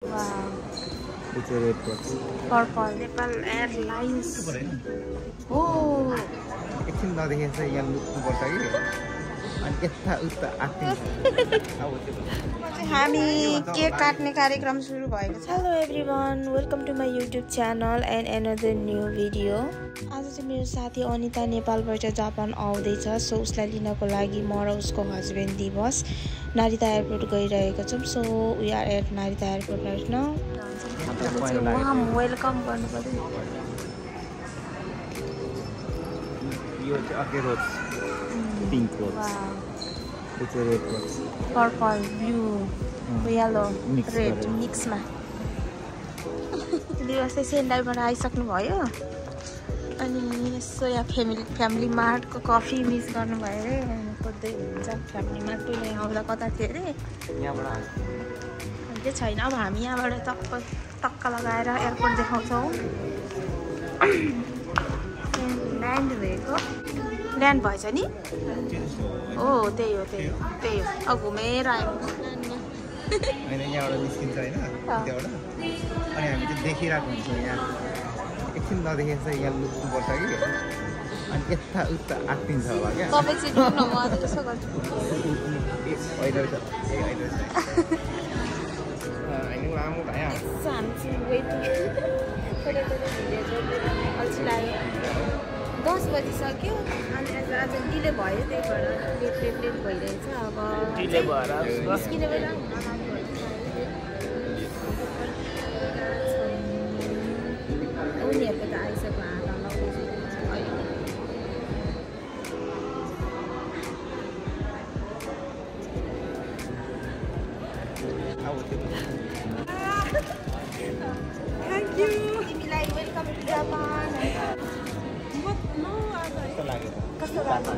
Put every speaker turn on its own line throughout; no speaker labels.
It's a red box.
Purple Nepal Airlines. Oh.
एकछिन नदेखेको छ यहाँ लुक्नुपर्छ कि अनि यता उता आत्तिन्छ
हामी केक काट्ने कार्यक्रम सुरु भएको छ। Hello everyone, welcome to my YouTube channel and another new video. आज चाहिँ मेरो साथी अनिता नेपालबाट जापान आउँदैछ, सो उसलाई लिनको लागि म र उसको हस्बेन्ड दिवस नारिता एयरपोर्ट गइरहेको छौँ। So we are at Narita airport right now. वहाँ वेलकम गर्नुपर्यो।
यो चाहिँ अर्कै rose pink rose It's a red box.
Purple, blue, yellow, red मिक्समा। दिवस चाहिँ सेन्डाईबाट आइसक्नु भयो अनि यसो यहाँ फ्यामिली मार्टको कफी मिस गर्नुभयो अरे, खोज्दै हुन्छ फ्यामिली मार्ट पहिला आउँदा कता थियो अरे
यहाँबाट
त्यो छैन। अब हामी यहाँबाट टक्क लगाएर एयरपोर्ट देखाउँछौँ। ल्यान्ड भएको ल्यान्ड भएछ नि। हो त्यही हो अब घुमेर आयो
होइन यहाँबाट निस्किन्छ होइन त्यहाँबाट अनि हामी चाहिँ देखिरहेको हुन्छौँ। यहाँ एकछिन नदेखेको छ यहाँ लुक्नुपर्छ कि अनि यता उता आत्तिन्छ होला क्या।
तपाईँ चाहिँ डुब्नु म त्यसो गर्छु
होइन लामो भयो
हामी चाहिँ वेटिङ अल्छी लाग्यो। 10 बजिसक्यो अनि आज डिले भयो, त्यही भएर लेट भइरहेछ। अब डिले भएर निस्किने बेला उनीहरूको त आइसक्यो हात थ्याङ्क यू। तिमीलाई वेलकम टु जापान। कस्तो लाग्यो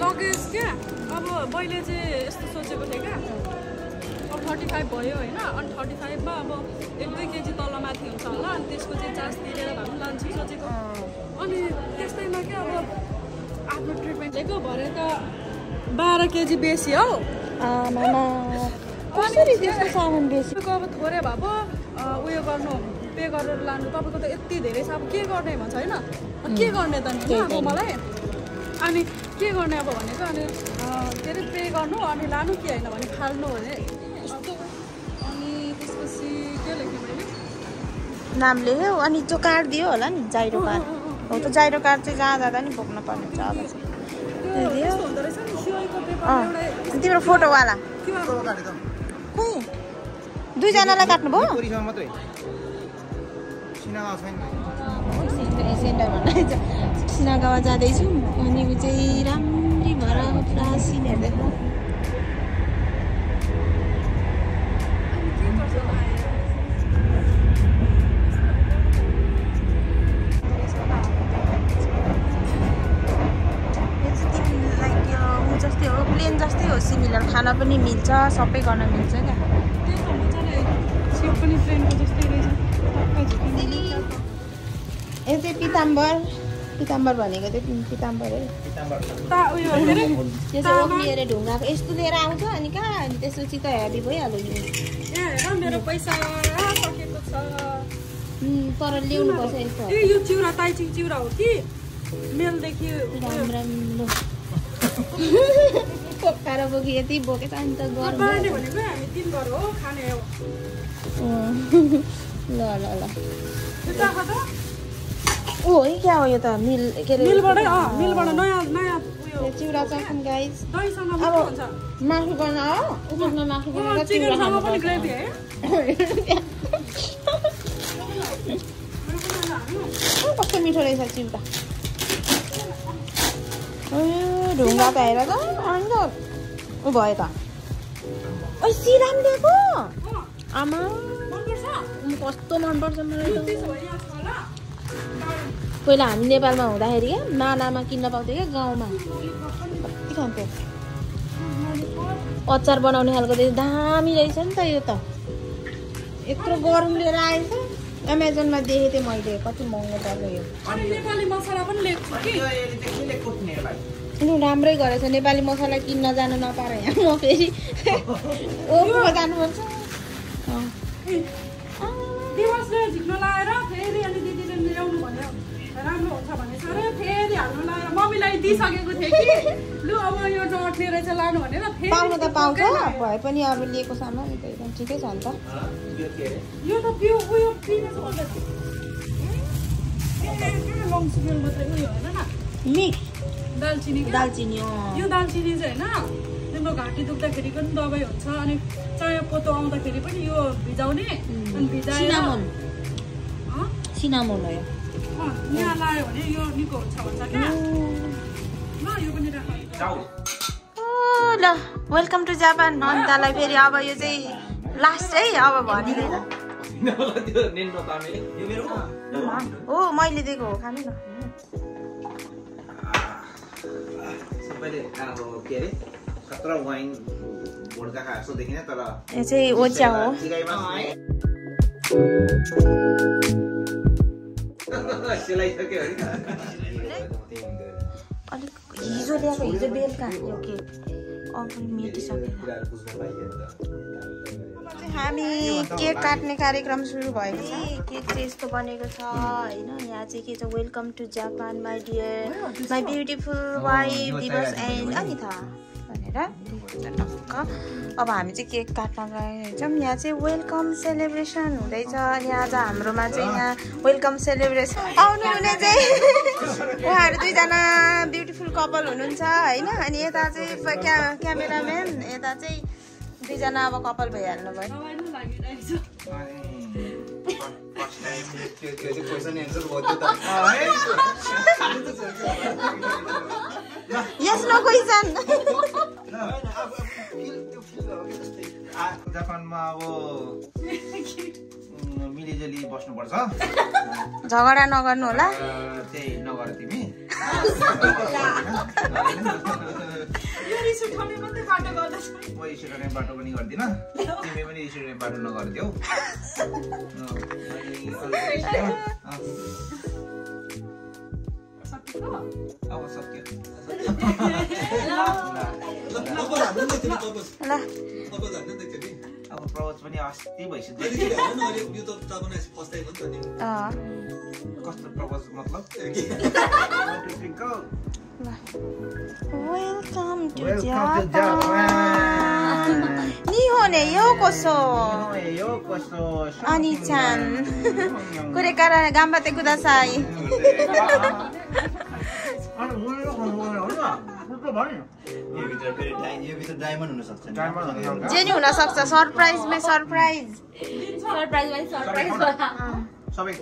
लगेज क्या। अब मैले चाहिँ यस्तो सोचेको थिएँ क्या, अब 35 भयो होइन, अनि 35 मा अब 1-2 केजी तलमाथि हुन्छ होला, अनि त्यसको चाहिँ चार्ज तिरेर भए पनि लान्छु सोचेको। अनि त्यस्तैमा क्या अब आफ्नो ट्रिटमेन्ट दिएको भरे त 12 केजी बेसी हौ।
कसरी त्यस्तो सामान बेसी?
अब थोरै भए पो उयो गर्नु पे गरेर लानु, तपाईँको त यति धेरै छ, अब के गर्ने भन्छ होइन। के गर्ने त नि अब मलाई, अनि के गर्ने अब भनेको, अनि के अरे पे गर्नु अनि लानु कि होइन भने फाल्नु भने यस्तो। अनि त्यसपछि के लेखेँ मैले
नाम लेख्यो अनि त्यो कार्ड दियो होला नि, जाइरो कार्ड हो। त जाइरो कार्ड चाहिँ जहाँ जाँदा नि बोक्नु पर्ने हुन्छ। अब चाहिँ
हुँदो रहेछ नि सिओको पेपर
तिम्रो फोटोवाला खोइ 2 जनालाई काट्नुभयो। सिनागावा जाँदैछु अनि ऊ चाहिँ राम्री भएर पुरा सिन हेर्दै जस्तै हो, प्लेन जस्तै हो, सिमिलर खाना पनि मिल्छ, सबै गर्न मिल्छ क्या। यो चाहिँ पिताम्बर भनेको चाहिँ पिताम्बर है। यो चाहिँ ओक्लिएर ढुङ्गाको यस्तो लिएर आउँछ अनि कहाँ, अनि त्यसपछि त हेभी भइहाल्यो नि।
मेरो पैसा सकेको छ
तर ल्याउनु पर्छ यस्तो।
यो चिउरा ताइचिङ चिउरा हो कि मेलदेखि
राम्रो पोकाएर बोकी यति बोकेछ अनि त गर्नु
भनेको हामी 3 घर हो खाने हो।
ल ओ है क्या हो यो त मिल के अरे
मिलबाट नयाँ उयो
चिउरा चखौँ गाइस।
दहीसँग
अब मासु बना हो, उसँग मासु बनाएर
चिकनसँग पनि ग्रेभी है।
कस्तो मिठो रहेछ चिउरा। ढुङ्गा त हेर त अन्त ऊ भयो त। ओ सिराम दिएको आमा कस्तो मनपर्छ मलाई त। पहिला हामी नेपालमा हुँदाखेरि क्या नानामा किन्न पाउँथ्यो क्या गाउँमा, कति खान्थ्यो। अचार बनाउने खालको चाहिँ दामी रहेछ नि त यो त। यत्रो गरम लिएर आएछ। एमाजोनमा देखेको थिएँ मैले, कति महँगो पर्छ यो।
नेपाली मसला पनि लेख्छु कि
लु राम्रै गरेछ नेपाली मसला किन्न जानु नपाएर यहाँ म फेरि ओको जानुपर्छ
दिवसले झिक्न लाएर फेरि अनि दिदीले ल्याउनु भन्यो राम्रो हुन्छ भने सर फेरि हाल्नु लाएर मम्मीलाई दिइसकेको थिएँ कि लु अब यो नअट्ने रहेछ लानु भनेर फेरि
पाउनु त पाउँछ भए पनि अब लिएको सामान त एकदम ठिकै छ नि त
यो त पिउ उयो पिनेछ भन्दा लङ सुगेल मात्रै उयो होइन न
मिक्स
दालचिनी यो दालचिनी चाहिँ होइन तिम्रो घाँटी दुख्दाखेरि पनि दबाई हुन्छ अनि चाया पोतो आउँदाखेरि पनि यो भिजाउने अनि भिजाएर
सिनामोन हो यो
यहाँ लायो भने यो निको हुन्छ भन्छ क्या ल यो पनि राख
ल वेलकम टु जापान अनितालाई फेरि अब यो चाहिँ लास्ट है अब भनिँदैन हो मैले दिएको हो खानु न
सबैले अब के अरे खतरा वाइन भोड्का खा जस्तो देखिने तर
यो चाहिँ ओच्या हो अलिक हिजो ल्याएको हिजो बेलुका यो केक अब मेटिसकेर हामी केक काट्ने कार्यक्रम सुरु भएको छ केक चाहिँ यस्तो बनेको छ होइन यहाँ चाहिँ के छ welcome to Japan my dear my beautiful wife Diwas and Anita भनेर टक्क अब हामी चाहिँ केक काट्न गएको छौँ यहाँ चाहिँ वेलकम सेलिब्रेसन हुँदैछ अनि आज हाम्रोमा चाहिँ यहाँ वेलकम सेलिब्रेसन आउनु हुने चाहिँ उहाँहरू दुईजना ब्युटिफुल कपल हुनुहुन्छ होइन अनि यता चाहिँ क्यामेराम्यान यता चाहिँ दुईजना अब कपाल भइहाल्नु भयो यस नो क्वेसन
जापानमा अब मिलिजुली बस्नुपर्छ
झगडा नगर्नु होला
त्यही नगर तिमी म रिस उठाउने बाटो पनि गर्दिन तिमी पनि रिस उठाउने बाटो नगर्दियौ अब सक्यो अब प्रपोज पनि अस्ति भइसक्यो कस्तो प्रपोज मतलब
वेलकम टु जापान नि होने यो कसो अनि चान कुरेकारा गाम्बाते कुदासाई जे नि हुन सक्छ सरप्राइजमै सरप्राइज
सबै